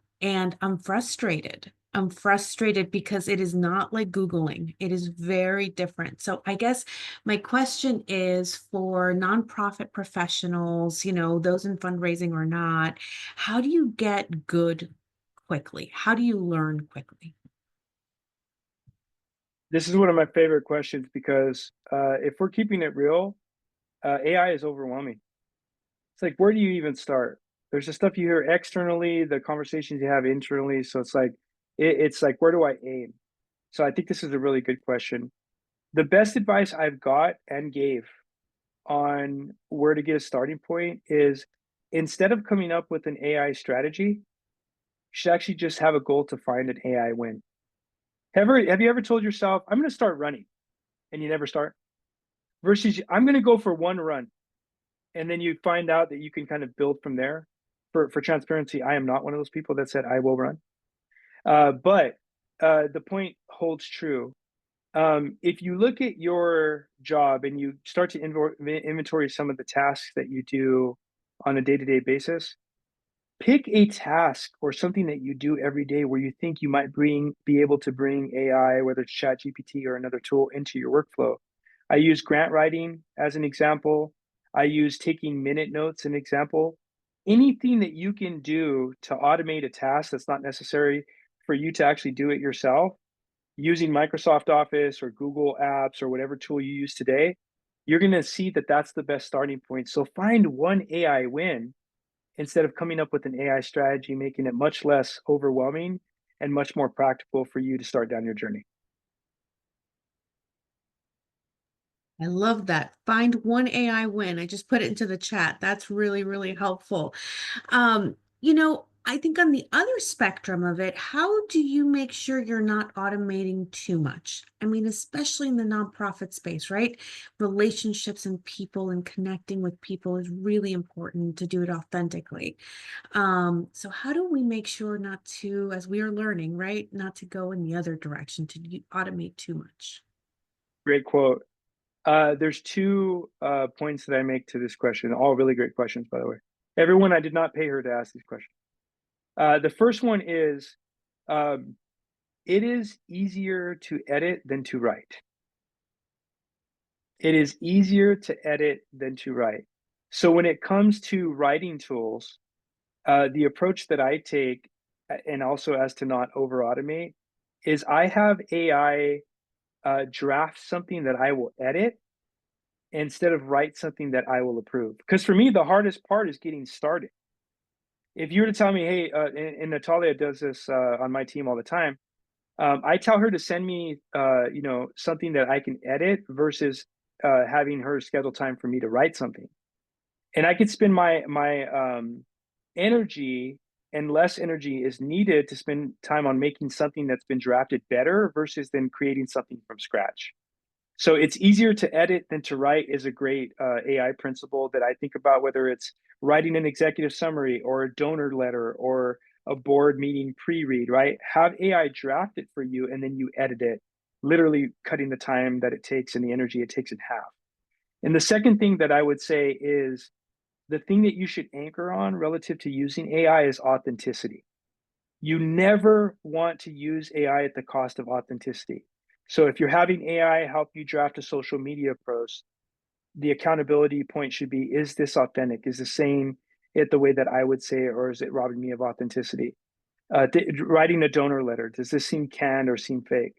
S1: I'm frustrated. I'm frustrated because it is not like Googling. It is very different. So I guess my question is for nonprofit professionals, those in fundraising or not, how do you get good quickly? How do you learn quickly?
S2: This is one of my favorite questions because if we're keeping it real, AI is overwhelming. It's like, where do you even start? There's the stuff you hear externally, the conversations you have internally. So it's like, it's like, where do I aim? So I think this is a really good question. The best advice I've got and gave on where to get a starting point is instead of coming up with an AI strategy, you should actually just have a goal to find an AI win. Have you ever told yourself, I'm going to start running and you never start? Versus, I'm going to go for one run and then you find out that you can kind of build from there. For transparency, I am not one of those people that said I will run. But the point holds true. If you look at your job and you start to inventory some of the tasks that you do on a day-to-day basis, pick a task or something that you do every day where you think you might be able to bring AI, whether it's Chat GPT or another tool, into your workflow. I use grant writing as an example. I use taking minute notes an example. Anything that you can do to automate a task that's not necessary for you to actually do it yourself, using Microsoft Office or Google Apps or whatever tool you use today, you're going to see that that's the best starting point. So find one AI win instead of coming up with an AI strategy, making it much less overwhelming and much more practical for you to start down your journey.
S1: I love that. Find one AI win. I just put it into the chat. That's really, really helpful. I think on the other spectrum of it, how do you make sure you're not automating too much? I mean, especially in the nonprofit space, right? Relationships and people and connecting with people is really important to do it authentically. So how do we make sure not to, as we are learning, right, not to go in the other direction, to automate too much?
S2: Great quote. There's two points that I make to this question, all really great questions, by the way. Everyone, I did not pay her to ask these questions. The first one is, it is easier to edit than to write. It is easier to edit than to write. So when it comes to writing tools, the approach that I take, and also as to not over automate, is I have AI draft something that I will edit instead of write something that I will approve. Because for me, the hardest part is getting started. If you were to tell me, hey, and Natalia does this on my team all the time, I tell her to send me, something that I can edit versus having her schedule time for me to write something. And I could spend my energy, and less energy is needed to spend time on making something that's been drafted better versus then creating something from scratch. So it's easier to edit than to write is a great AI principle that I think about, whether it's writing an executive summary or a donor letter or a board meeting pre-read, right? Have AI draft it for you and then you edit it, literally cutting the time that it takes and the energy it takes in half. And the second thing that I would say is the thing that you should anchor on relative to using AI is authenticity. You never want to use AI at the cost of authenticity. So if you're having AI help you draft a social media post, the accountability point should be, is this authentic? Is this saying it the way that I would say it, or is it robbing me of authenticity? Writing a donor letter, does this seem canned or seem fake?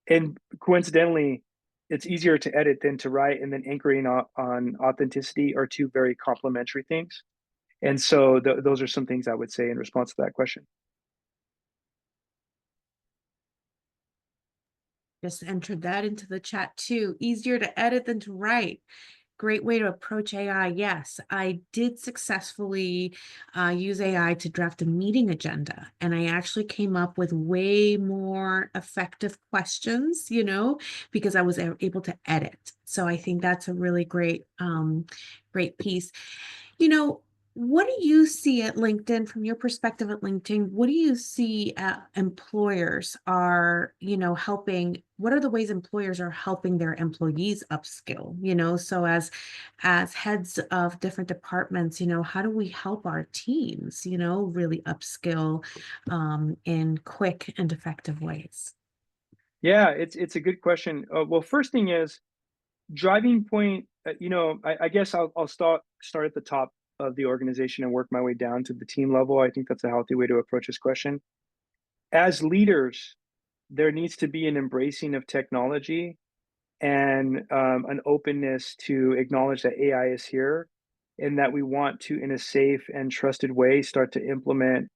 S2: And coincidentally, it's easier to edit than to write, and then anchoring on authenticity are two very complementary things. And so those are some things I would say in response to that question.
S1: Just entered that into the chat too. Easier to edit than to write. Great way to approach AI. Yes, I did successfully use AI to draft a meeting agenda, and I actually came up with way more effective questions, because I was able to edit. So I think that's a really great, great piece. You know, What do you see at LinkedIn from your perspective at LinkedIn? What do you see employers are, helping? What are the ways employers are helping their employees upskill? So as heads of different departments, how do we help our teams, really upskill in quick and effective ways?
S2: Yeah, it's a good question. Well, first thing is driving point. I guess I'll start at the top of the organization and work my way down to the team level. I think that's a healthy way to approach this question. As leaders, there needs to be an embracing of technology and an openness to acknowledge that AI is here and that we want to, in a safe and trusted way, start to implement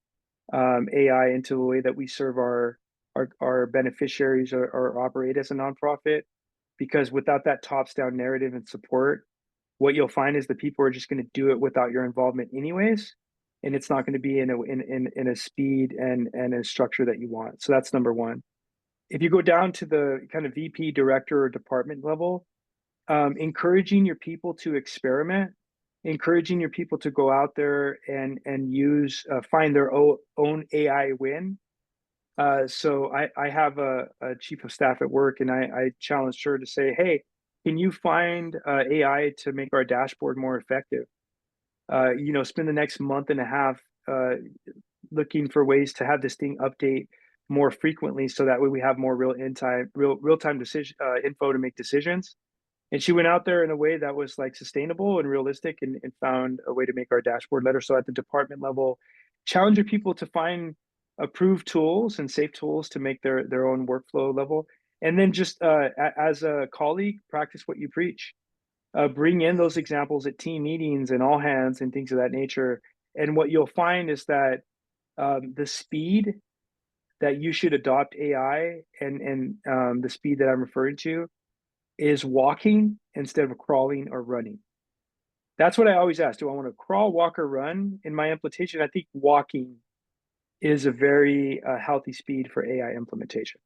S2: AI into the way that we serve our beneficiaries or operate as a nonprofit. Because without that tops down narrative and support, what you'll find is the people are just going to do it without your involvement anyways, and it's not going to be in a speed and a structure that you want. So that's number one. If you go down to the kind of VP, director, or department level, encouraging your people to experiment, encouraging your people to go out there and use find their own AI win. So I have a chief of staff at work, and I challenged her to say, "Hey, can you find AI to make our dashboard more effective? Spend the next month and a half looking for ways to have this thing update more frequently, so that way we have more real time decision info to make decisions." And she went out there in a way that was like sustainable and realistic, and found a way to make our dashboard better. So at the department level, challenge your people to find approved tools and safe tools to make their own workflow level. And then just as a colleague, practice what you preach. Bring in those examples at team meetings and all hands and things of that nature. And what you'll find is that the speed that you should adopt AI and the speed that I'm referring to is walking instead of crawling or running. That's what I always ask. Do I want to crawl, walk, or run in my implementation? I think walking is a very healthy speed for AI implementation.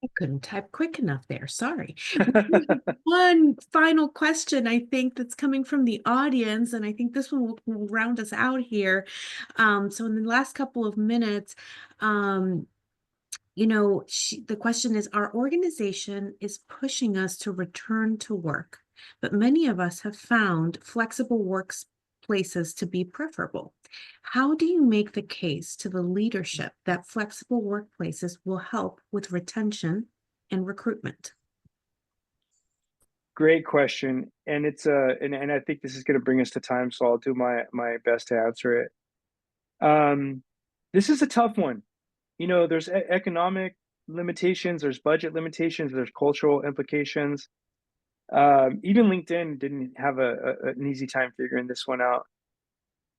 S1: I couldn't type quick enough there. Sorry. One final question, I think, that's coming from the audience, and I think this one will round us out here. So in the last couple of minutes, um, the question is, our organization is pushing us to return to work, but many of us have found flexible workplaces to be preferable. How do you make the case to the leadership that flexible workplaces will help with retention and recruitment?
S2: Great question, and and I think this is going to bring us to time, so I'll do my best to answer it. This is a tough one. There's economic limitations, there's budget limitations, there's cultural implications. Even LinkedIn didn't have an easy time figuring this one out.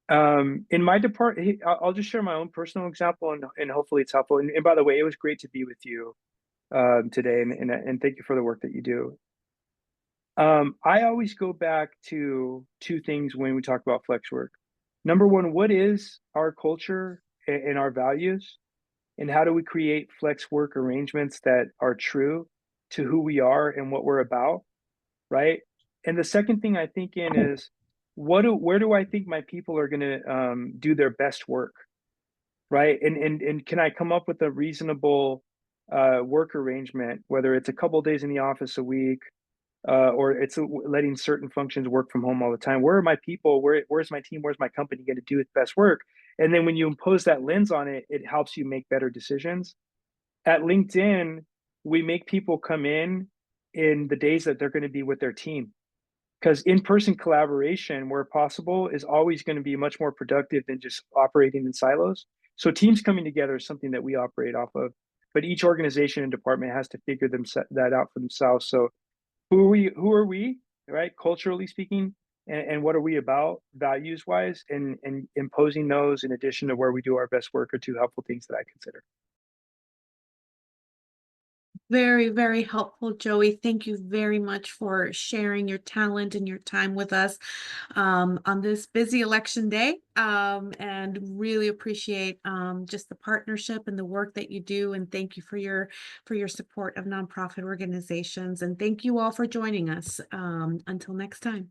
S2: In my department, I'll just share my own personal example, and hopefully it's helpful. And by the way, it was great to be with you today, and thank you for the work that you do. I always go back to two things when we talk about flex work. Number one, what is our culture and our values? And how do we create flex work arrangements that are true to who we are and what we're about, right? And the second thing I think in is where do I think my people are going to do their best work, right? And can I come up with a reasonable work arrangement, whether it's a couple days in the office a week, or it's letting certain functions work from home all the time? Where are my people? Where's my team? Where's my company going to do its best work? And then when you impose that lens on it, it helps you make better decisions. At LinkedIn, we make people come in the days that they're going to be with their team, because in-person collaboration, where possible, is always going to be much more productive than just operating in silos. So teams coming together is something that we operate off of, but each organization and department has to figure that out for themselves. So who are we, right, culturally speaking, and what are we about values wise, and imposing those in addition to where we do our best work are two helpful things that I consider.
S1: Very, very helpful, Joey. Thank you very much for sharing your talent and your time with us on this busy election day. And really appreciate just the partnership and the work that you do. And thank you for your support of nonprofit organizations. And thank you all for joining us. Until next time.